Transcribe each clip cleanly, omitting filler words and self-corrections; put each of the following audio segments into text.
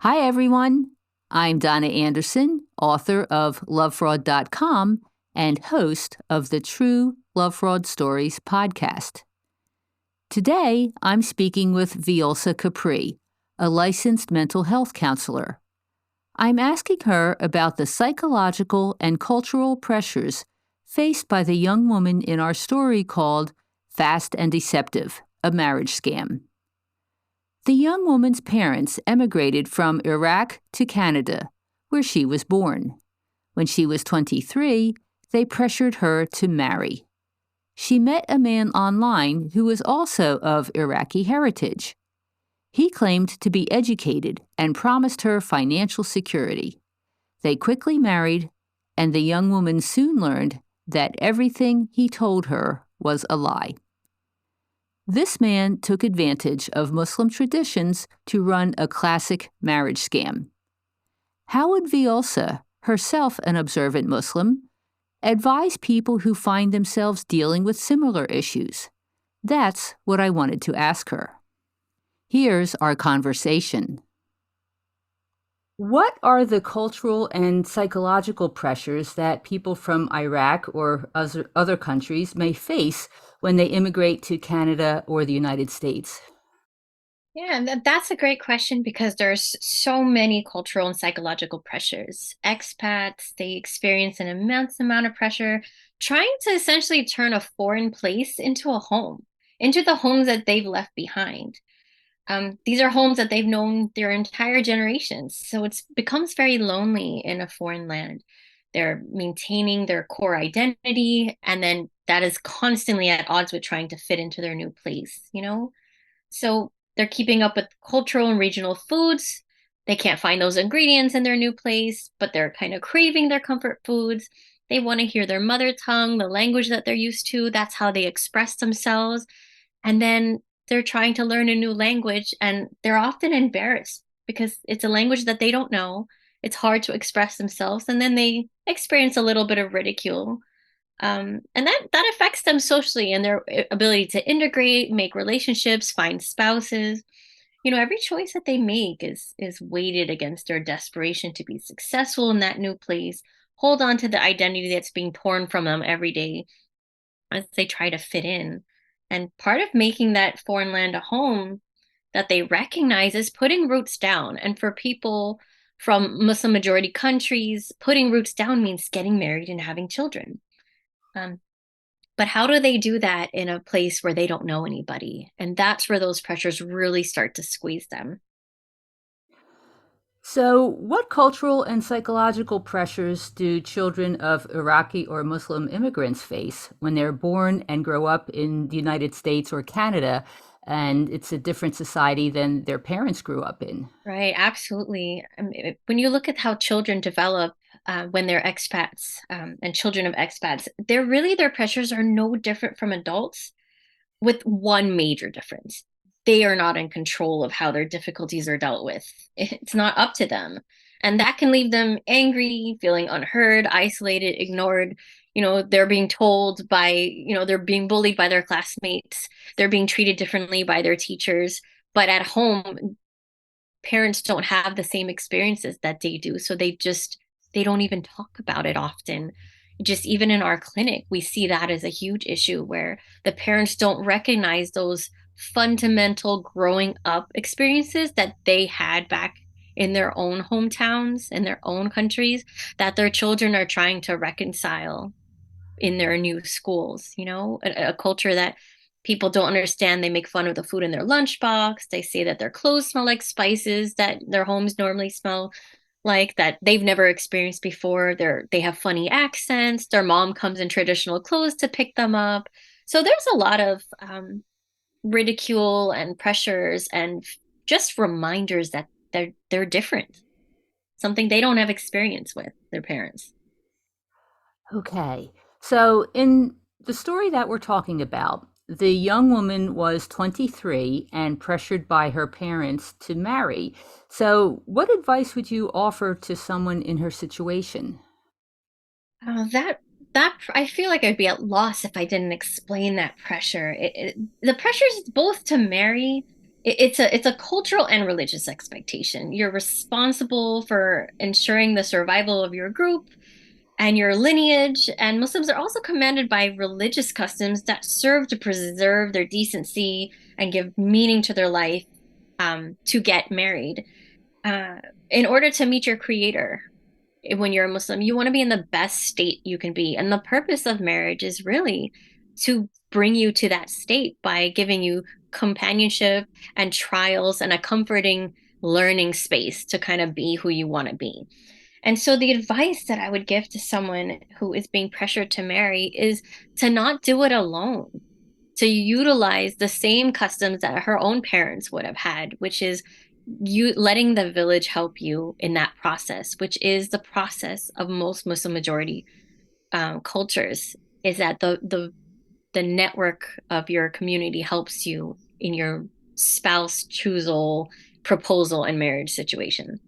Hi, everyone. I'm Donna Anderson, author of LoveFraud.com and host of the True Love Fraud Stories podcast. Today, I'm speaking with Vjolca Capri, a licensed mental health counselor. I'm asking her about the psychological and cultural pressures faced by the young woman in our story called Fast and Deceptive, a marriage scam. The young woman's parents emigrated from Iraq to Canada, where she was born. When she was 23, they pressured her to marry. She met a man online who was also of Iraqi heritage. He claimed to be educated and promised her financial security. They quickly married, and the young woman soon learned that everything he told her was a lie. This man took advantage of Muslim traditions to run a classic marriage scam. How would Vjolca, herself an observant Muslim, advise people who find themselves dealing with similar issues? That's what I wanted to ask her. Here's our conversation. What are the cultural and psychological pressures that people from Iraq or other countries may face when they immigrate to Canada or the United States? Yeah, and that's a great question because there's so many cultural and psychological pressures. Expats, they experience an immense amount of pressure trying to essentially turn a foreign place into a home, into the homes that they've left behind. These are homes that they've known their entire generations, so it becomes very lonely in a foreign land. They're maintaining their core identity, and then that is constantly at odds with trying to fit into their new place. So they're keeping up with cultural and regional foods. They can't find those ingredients in their new place, but they're kind of craving their comfort foods. They want to hear their mother tongue, the language that they're used to. That's how they express themselves. And then they're trying to learn a new language, and they're often embarrassed because it's a language that they don't know. It's hard to express themselves, and then they experience a little bit of ridicule. And that affects them socially and their ability to integrate, make relationships, find spouses. Every choice that they make is weighted against their desperation to be successful in that new place, hold on to the identity that's being torn from them every day as they try to fit in. And part of making that foreign land a home that they recognize is putting roots down. And for people from Muslim majority countries, putting roots down means getting married and having children. Um, but how do they do that in a place where they don't know anybody? And that's where those pressures really start to squeeze them. So, what cultural and psychological pressures do children of Iraqi or Muslim immigrants face when they're born and grow up in the United States or Canada, and it's a different society than their parents grew up in? Right, absolutely. When you look at how children develop when they're expats and children of expats, their pressures are no different from adults, with one major difference. They are not in control of how their difficulties are dealt with. It's not up to them. And that can leave them angry, feeling unheard, isolated, ignored. They're being told they're being bullied by their classmates. They're being treated differently by their teachers. But at home, parents don't have the same experiences that they do. So they don't even talk about it often. Just even in our clinic, we see that as a huge issue where the parents don't recognize those fundamental growing up experiences that they had back in their own hometowns, in their own countries, that their children are trying to reconcile in their new schools, a culture that people don't understand. They make fun of the food in their lunchbox. They say that their clothes smell like spices that their homes normally smell like, that they've never experienced before. They have funny accents. Their mom comes in traditional clothes to pick them up. So there's a lot of ridicule and pressures and just reminders that they're different, something they don't have experience with their parents. Okay. So, in the story that we're talking about, the young woman was 23 and pressured by her parents to marry. So, what advice would you offer to someone in her situation? That I feel like I'd be at loss if I didn't explain that pressure. The pressure is both to marry it's a cultural and religious expectation. You're responsible for ensuring the survival of your group and your lineage. And Muslims are also commanded by religious customs that serve to preserve their decency and give meaning to their life, to get married. Uh, in order to meet your creator, when you're a Muslim, you want to be in the best state you can be. And the purpose of marriage is really to bring you to that state by giving you companionship and trials and a comforting learning space to kind of be who you want to be. And so the advice that I would give to someone who is being pressured to marry is to not do it alone, to utilize the same customs that her own parents would have had, which is you letting the village help you in that process, which is the process of most Muslim majority cultures, is that the network of your community helps you in your spouse choosal, proposal, and marriage situation.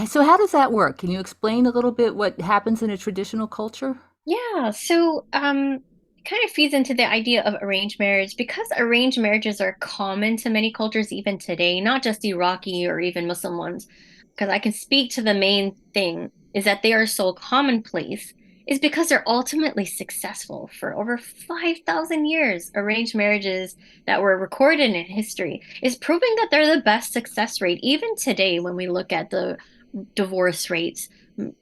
So, how does that work? Can you explain a little bit what happens in a traditional culture? Yeah, so it kind of feeds into the idea of arranged marriage because arranged marriages are common to many cultures even today, not just Iraqi or even Muslim ones. Because I can speak to the main thing is that they are so commonplace is because they're ultimately successful for over 5,000 years. Arranged marriages that were recorded in history is proving that they're the best success rate even today when we look at the divorce rates.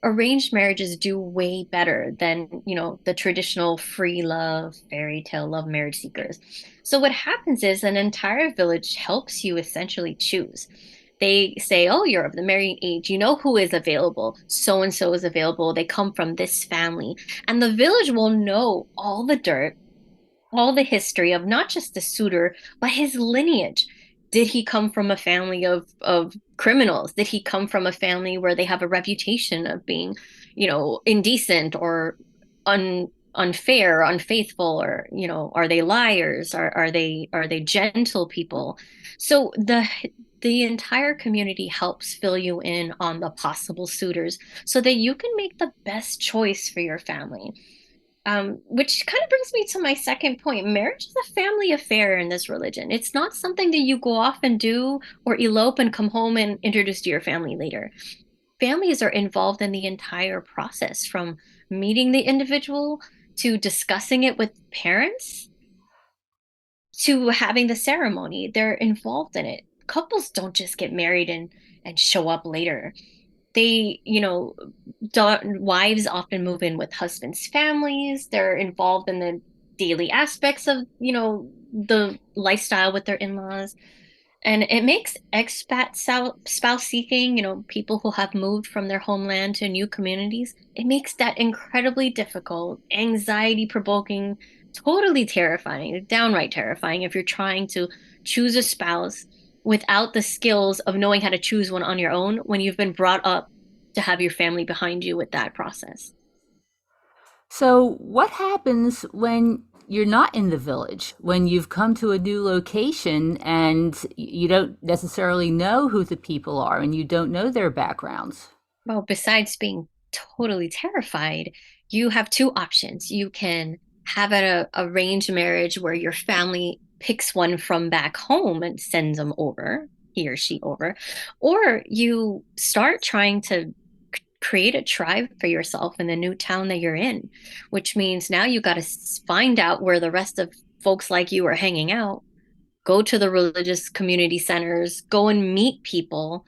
Arranged marriages do way better than, the traditional free love, fairy tale love marriage seekers. So what happens is an entire village helps you essentially choose. They say, oh, you're of the marrying age. You know who is available. So and so is available. They come from this family. And the village will know all the dirt, all the history of not just the suitor, but his lineage. Did he come from a family of criminals? Did he come from a family where they have a reputation of being, indecent or unfair, unfaithful, or are they liars? Are they gentle people? So the entire community helps fill you in on the possible suitors so that you can make the best choice for your family. Which kind of brings me to my second point. Marriage is a family affair in this religion. It's not something that you go off and do or elope and come home and introduce to your family later. Families are involved in the entire process from meeting the individual to discussing it with parents to having the ceremony. They're involved in it. Couples don't just get married and show up later. They, wives often move in with husbands' families. They're involved in the daily aspects of, the lifestyle with their in-laws. And it makes expat spouse seeking, people who have moved from their homeland to new communities, it makes that incredibly difficult, anxiety provoking, totally terrifying, downright terrifying if you're trying to choose a spouse without the skills of knowing how to choose one on your own when you've been brought up to have your family behind you with that process. So, what happens when you're not in the village, when you've come to a new location and you don't necessarily know who the people are and you don't know their backgrounds? Well, besides being totally terrified, you have two options. You can have an arranged marriage where your family picks one from back home and sends them over, he or she over, or you start trying to create a tribe for yourself in the new town that you're in, which means now you got to find out where the rest of folks like you are hanging out, go to the religious community centers, go and meet people,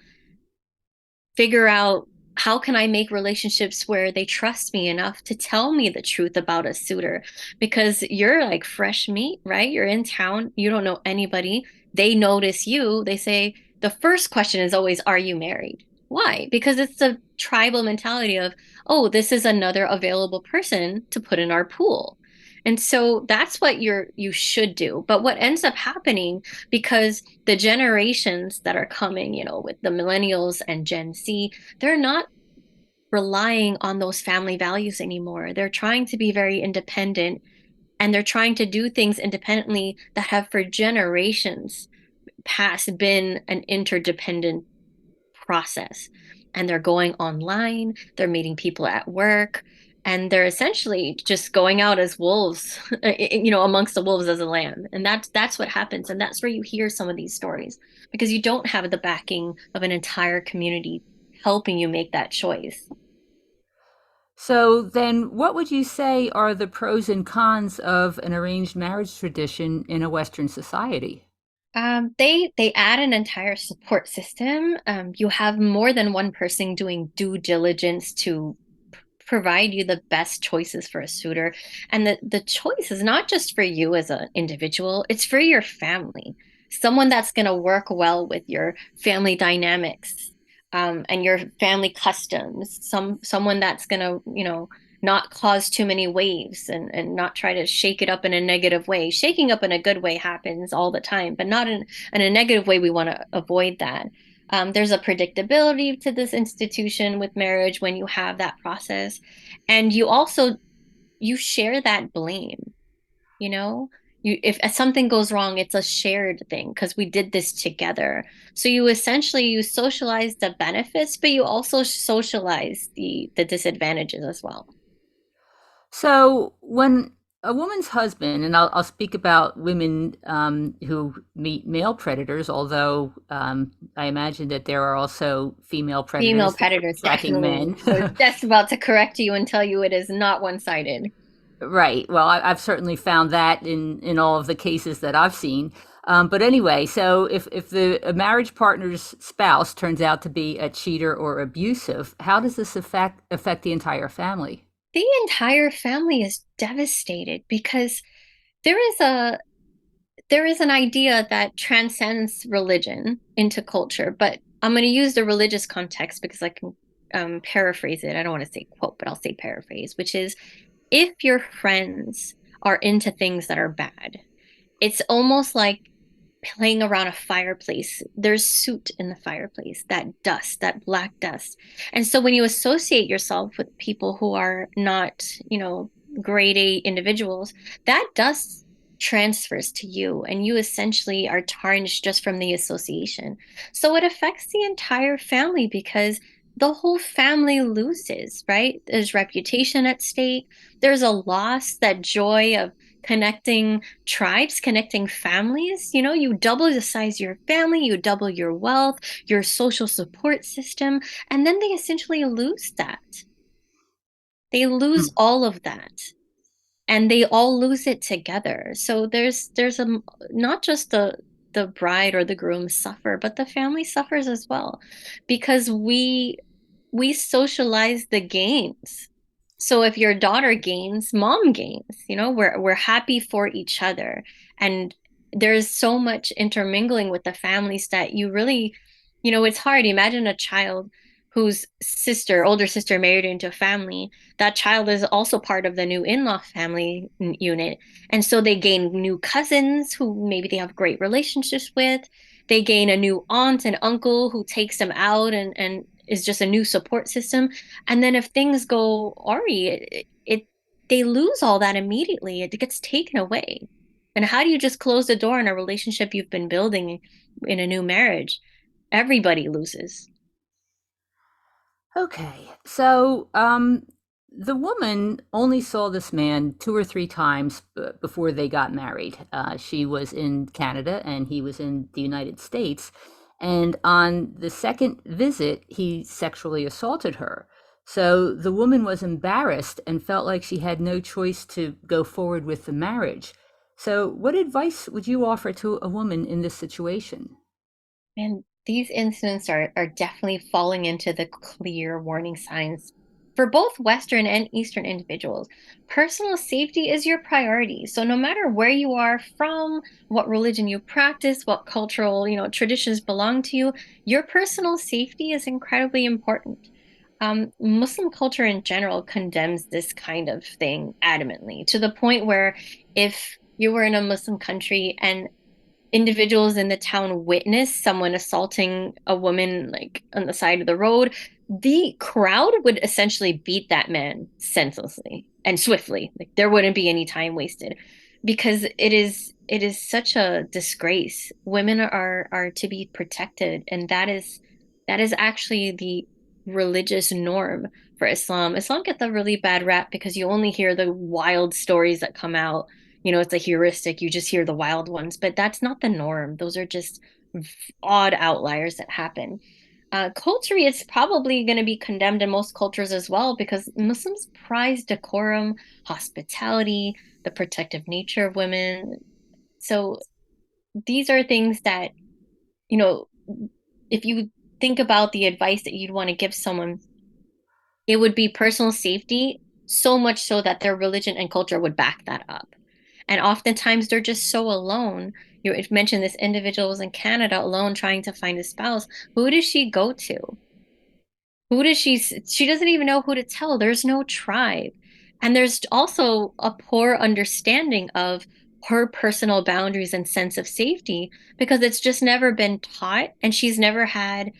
figure out how can I make relationships where they trust me enough to tell me the truth about a suitor, because you're like fresh meat, right? You're in town, you don't know anybody. They notice you. They say the first question is always, are you married? Why? Because it's the tribal mentality of, oh, this is another available person to put in our pool. And so that's what you should do. But what ends up happening, because the generations that are coming, with the millennials and Gen Z, they're not relying on those family values anymore. They're trying to be very independent and they're trying to do things independently that have for generations past been an interdependent process. And they're going online, they're meeting people at work, and they're essentially just going out as wolves, amongst the wolves as a lamb. And that's what happens. And that's where you hear some of these stories because you don't have the backing of an entire community helping you make that choice. So then, what would you say are the pros and cons of an arranged marriage tradition in a Western society? They add an entire support system. You have more than one person doing due diligence to provide you the best choices for a suitor. And the choice is not just for you as an individual, it's for your family. Someone that's going to work well with your family dynamics, and your family customs. Someone that's going to, not cause too many waves and not try to shake it up in a negative way. Shaking up in a good way happens all the time, but not in a negative way. We want to avoid that. There's a predictability to this institution with marriage when you have that process. And you share that blame, you know? If something goes wrong, it's a shared thing because we did this together. So you socialize the benefits, but you also socialize the disadvantages as well. So when a woman's husband, and I'll speak about women who meet male predators, although I imagine that there are also female Female predators that are predators, attracting definitely. men. I was just about to correct you and tell you it is not one-sided. Right. Well, I've certainly found that in all of the cases that I've seen. But anyway, so if the a marriage partner's spouse turns out to be a cheater or abusive, how does this affect the entire family? The entire family is devastated because there is a there is an idea that transcends religion into culture, but I'm going to use the religious context because I can paraphrase it. I don't want to say quote, but I'll say paraphrase, which is if your friends are into things that are bad, it's almost like playing around a fireplace. There's soot in the fireplace, that dust, that black dust. And so when you associate yourself with people who are not, grade A individuals, that dust transfers to you and you essentially are tarnished just from the association. So it affects the entire family because the whole family loses, right? There's reputation at stake. There's a loss, that joy of connecting tribes, connecting families. You double the size of your family, you double your wealth, your social support system, and then they essentially lose that. They lose all of that. And they all lose it together. So there's a not just the bride or the groom suffer, but the family suffers as well because we socialize the gains. So if your daughter gains, mom gains, we're happy for each other. And there's so much intermingling with the families that you really, it's hard. Imagine a child whose older sister married into a family. That child is also part of the new in-law family unit. And so they gain new cousins who maybe they have great relationships with. They gain a new aunt and uncle who takes them out and is just a new support system. And then if things go awry, they lose all that immediately. It gets taken away. And how do you just close the door on a relationship you've been building in a new marriage? Everybody loses. Okay, so the woman only saw this man two or three times before they got married. She was in Canada and he was in the United States. And on the second visit, he sexually assaulted her. So the woman was embarrassed and felt like she had no choice to go forward with the marriage. So, what advice would you offer to a woman in this situation? And these incidents are definitely falling into the clear warning signs for both Western and Eastern individuals. Personal safety is your priority. So no matter where you are from, what religion you practice, what cultural, traditions belong to you, your personal safety is incredibly important. Muslim culture in general condemns this kind of thing adamantly to the point where if you were in a Muslim country and individuals in the town witness someone assaulting a woman like on the side of the road, the crowd would essentially beat that man senselessly and swiftly. Like there wouldn't be any time wasted because it is such a disgrace. Women are to be protected, and that is actually religious norm for Islam. Islam gets a really bad rap because you only hear the wild stories that come out. It's a heuristic. You just hear the wild ones, but that's not the norm. Those are just odd outliers that happen. Culturally, it's probably going to be condemned in most cultures as well because Muslims prize decorum, hospitality, the protective nature of women. So these are things that, you know, if you think about the advice that you'd want to give someone, it would be personal safety, so much so that their religion and culture would back that up. And oftentimes they're just so alone. You mentioned this individual was in Canada alone trying to find a spouse. Who does she go to? Who does she doesn't even know who to tell. There's no tribe. And there's also a poor understanding of her personal boundaries and sense of safety because it's just never been taught and she's never had,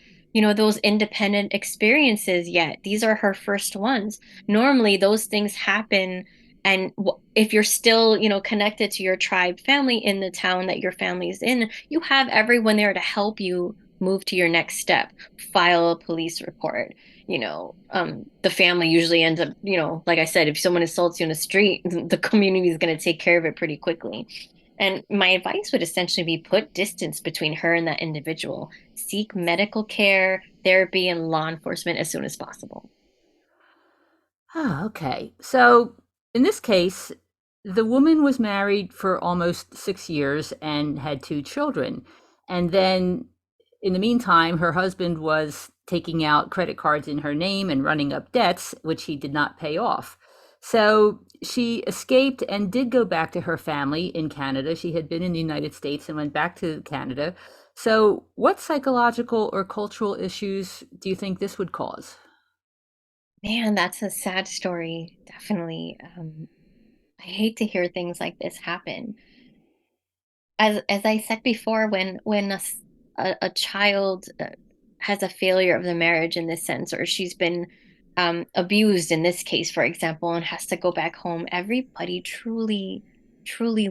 those independent experiences yet. These are her first ones. Normally those things happen and if you're still, connected to your tribe family in the town that your family is in, you have everyone there to help you move to your next step, file a police report. The family usually ends up, like I said, if someone assaults you in the street, the community is going to take care of it pretty quickly. And my advice would essentially be put distance between her and that individual. Seek medical care, therapy, and law enforcement as soon as possible. Oh, okay. So in this case, the woman was married for almost 6 years and had two children. And then in the meantime, her husband was taking out credit cards in her name and running up debts, which he did not pay off. So she escaped and did go back to her family in Canada. She had been in the United States and went back to Canada. So, what psychological or cultural issues do you think this would cause? Man, that's a sad story. Definitely. I hate to hear things like this happen. As I said before, when a child has a failure of the marriage in this sense, or she's been abused in this case, for example, and has to go back home, everybody truly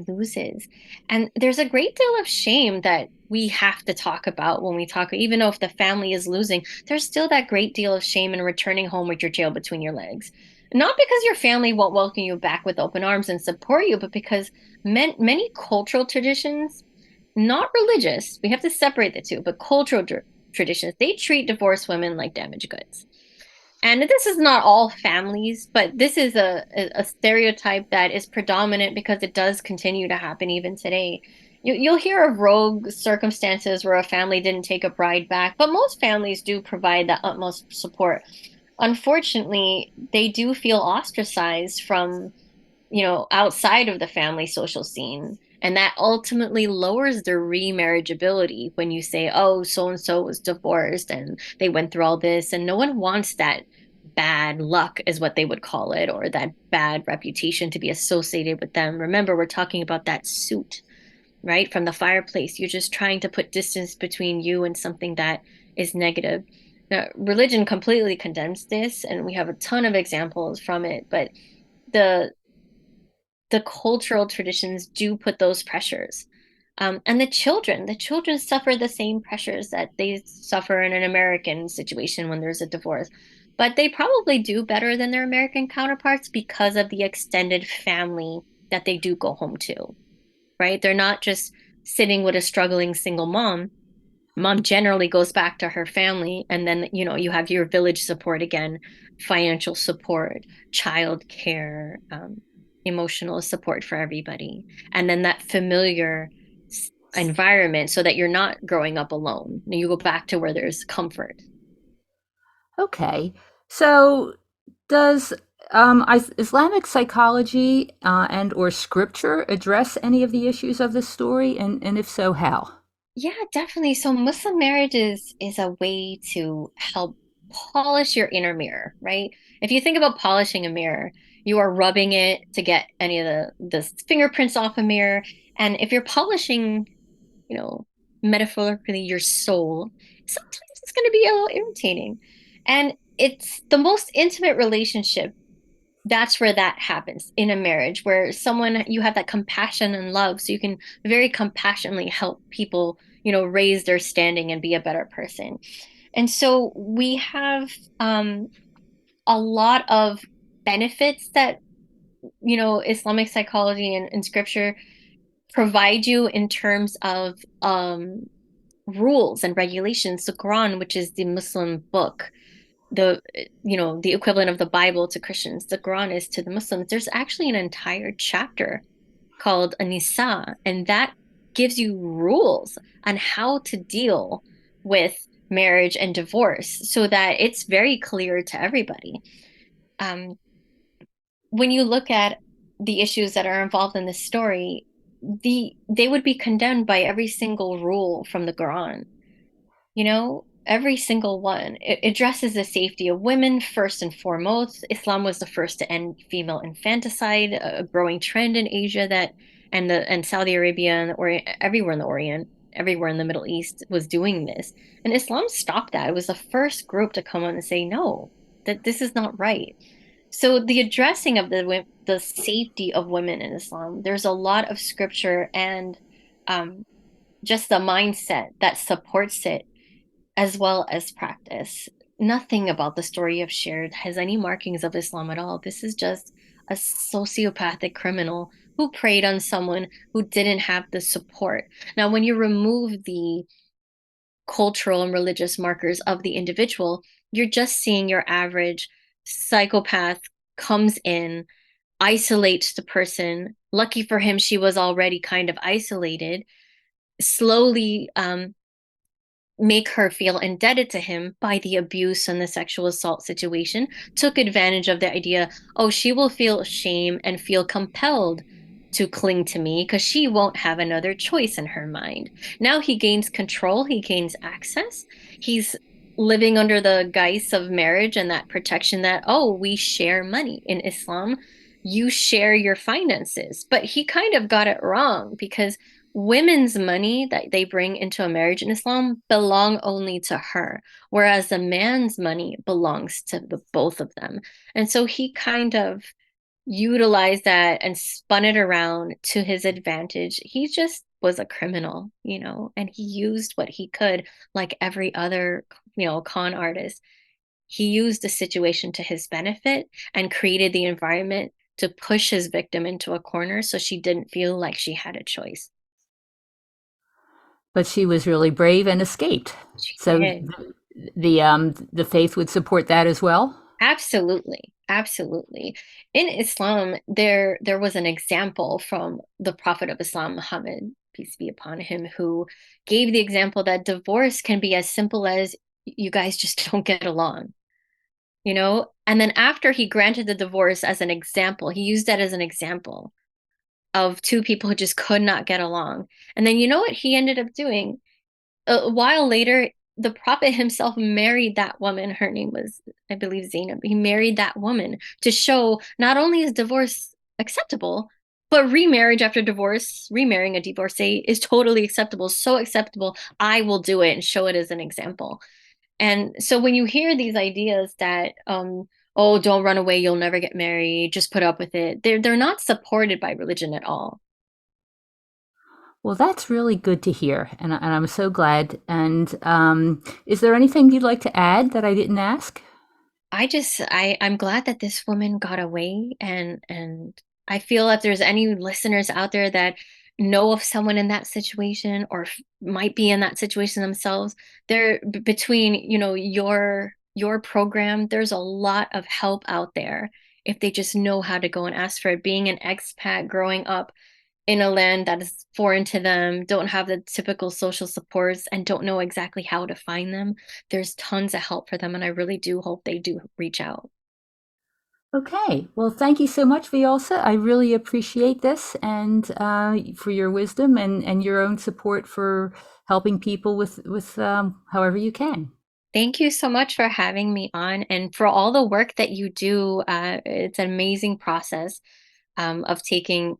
loses. And there's a great deal of shame that we have to talk about when we talk, even though if the family is losing, there's still that great deal of shame in returning home with your tail between your legs. Not because your family won't welcome you back with open arms and support you, but because many cultural traditions, not religious, we have to separate the two, but cultural traditions, they treat divorced women like damaged goods. And this is not all families, but this is a stereotype that is predominant because it does continue to happen even today. You'll hear of rogue circumstances where a family didn't take a bride back, but most families do provide that utmost support. Unfortunately, they do feel ostracized from, outside of the family social scene. And that ultimately lowers their remarriageability when you say, oh, so and so was divorced and they went through all this. And no one wants that bad luck, is what they would call it, or that bad reputation to be associated with them. Remember, we're talking about that suit, right? From the fireplace. You're just trying to put distance between you and something that is negative. Now, religion completely condemns this, and we have a ton of examples from it, but the the cultural traditions do put those pressures. And the children suffer the same pressures that they suffer in an American situation when there's a divorce. But they probably do better than their American counterparts because of the extended family that they do go home to, right? They're not just sitting with a struggling single mom. Mom generally goes back to her family, and then you have your village support again, financial support, child care, emotional support for everybody, and then that familiar environment so that you're not growing up alone. You go back to where there's comfort. Okay. So does Islamic psychology and or scripture address any of the issues of this story? And if so, how? Yeah, definitely. So Muslim marriage is a way to help polish your inner mirror, right? If you think about polishing a mirror, you are rubbing it to get any of the fingerprints off a mirror. And if you're polishing, you know, metaphorically your soul, sometimes it's going to be a little irritating. And it's the most intimate relationship. That's where that happens in a marriage, where someone you have that compassion and love, so you can very compassionately help people, raise their standing and be a better person. And so we have a lot of benefits that, Islamic psychology and scripture provide you in terms of rules and regulations. The Quran, which is the Muslim book, the equivalent of the Bible to Christians, the Quran is to the Muslims. There's actually an entire chapter called Anisa, and that gives you rules on how to deal with marriage and divorce so that it's very clear to everybody. Um, when you look at the issues that are involved in this story, they would be condemned by every single rule from the Quran. Every single one. It addresses the safety of women first and foremost. Islam was the first to end female infanticide, a growing trend in Asia and Saudi Arabia and everywhere in the Orient, everywhere in the Middle East was doing this. And Islam stopped that. It was the first group to come on and say, no, that this is not right. So the addressing of the safety of women in Islam, there's a lot of scripture and just the mindset that supports it as well as practice. Nothing about the story I've shared has any markings of Islam at all. This is just a sociopathic criminal who preyed on someone who didn't have the support. Now, when you remove the cultural and religious markers of the individual, you're just seeing your average psychopath comes in, isolates the person. Lucky for him, she was already kind of isolated, slowly make her feel indebted to him by the abuse and the sexual assault situation, took advantage of the idea, oh, she will feel shame and feel compelled to cling to me because she won't have another choice in her mind. Now he gains control, he gains access. He's living under the guise of marriage and that protection that, oh, we share money. In Islam, you share your finances. But he kind of got it wrong because women's money that they bring into a marriage in Islam belong only to her, whereas the man's money belongs to the both of them. And so he kind of utilized that and spun it around to his advantage. He just was a criminal, and he used what he could, like every other, con artist. He used the situation to his benefit and created the environment to push his victim into a corner so she didn't feel like she had a choice. But she was really brave and escaped. She So did. the faith would support that as well? Absolutely. Absolutely. In Islam, there was an example from the Prophet of Islam, Muhammad, peace be upon him, who gave the example that divorce can be as simple as you guys just don't get along, And then after he granted the divorce as an example, he used that as an example of two people who just could not get along. And then you know what he ended up doing? A while later, the prophet himself married that woman. Her name was, I believe, Zainab. He married that woman to show not only is divorce acceptable, but remarriage after divorce, remarrying a divorcee is totally acceptable. So acceptable, I will do it and show it as an example. And so when you hear these ideas that, oh, don't run away, you'll never get married, just put up with it, they're not supported by religion at all. Well, that's really good to hear, and I'm so glad. And is there anything you'd like to add that I didn't ask? I'm glad that this woman got away, and I feel if there's any listeners out there that know of someone in that situation or might be in that situation themselves, there between, your program, there's a lot of help out there if they just know how to go and ask for it. Being an expat growing up in a land that is foreign to them, don't have the typical social supports, and don't know exactly how to find them, there's tons of help for them. And I really do hope they do reach out. Okay. Well, thank you so much, Vjolca. I really appreciate this and for your wisdom and your own support for helping people with however you can. Thank you so much for having me on and for all the work that you do. It's an amazing process of taking,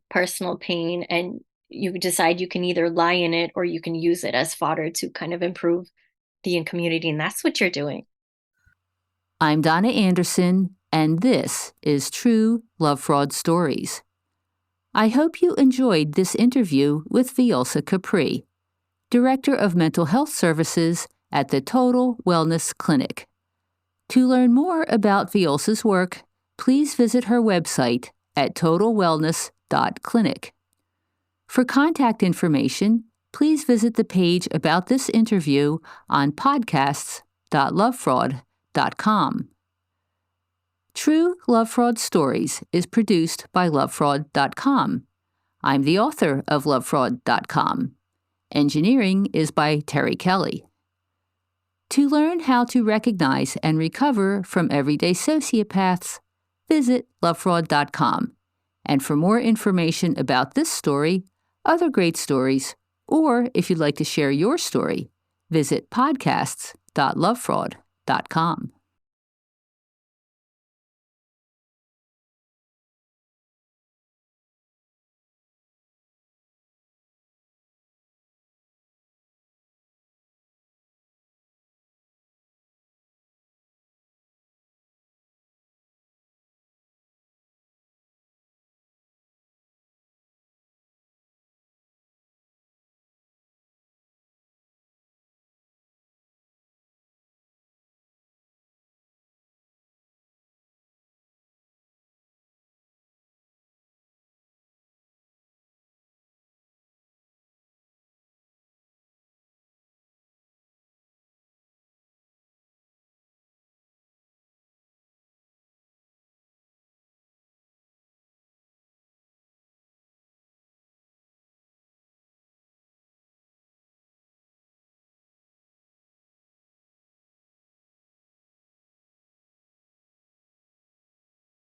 personal pain, and you decide you can either lie in it or you can use it as fodder to kind of improve the community. And that's what you're doing. I'm Donna Anderson, and this is True Love Fraud Stories. I hope you enjoyed this interview with Vjolca Capri, Director of Mental Health Services at the Total Wellness Clinic. To learn more about Vjolca's work, please visit her website at totalwellness.clinic. For contact information, please visit the page about this interview on podcasts.lovefraud.com. True Love Fraud Stories is produced by lovefraud.com. I'm the author of lovefraud.com. Engineering is by Terry Kelly. To learn how to recognize and recover from everyday sociopaths, visit lovefraud.com. And for more information about this story, other great stories, or if you'd like to share your story, visit podcasts.lovefraud.com.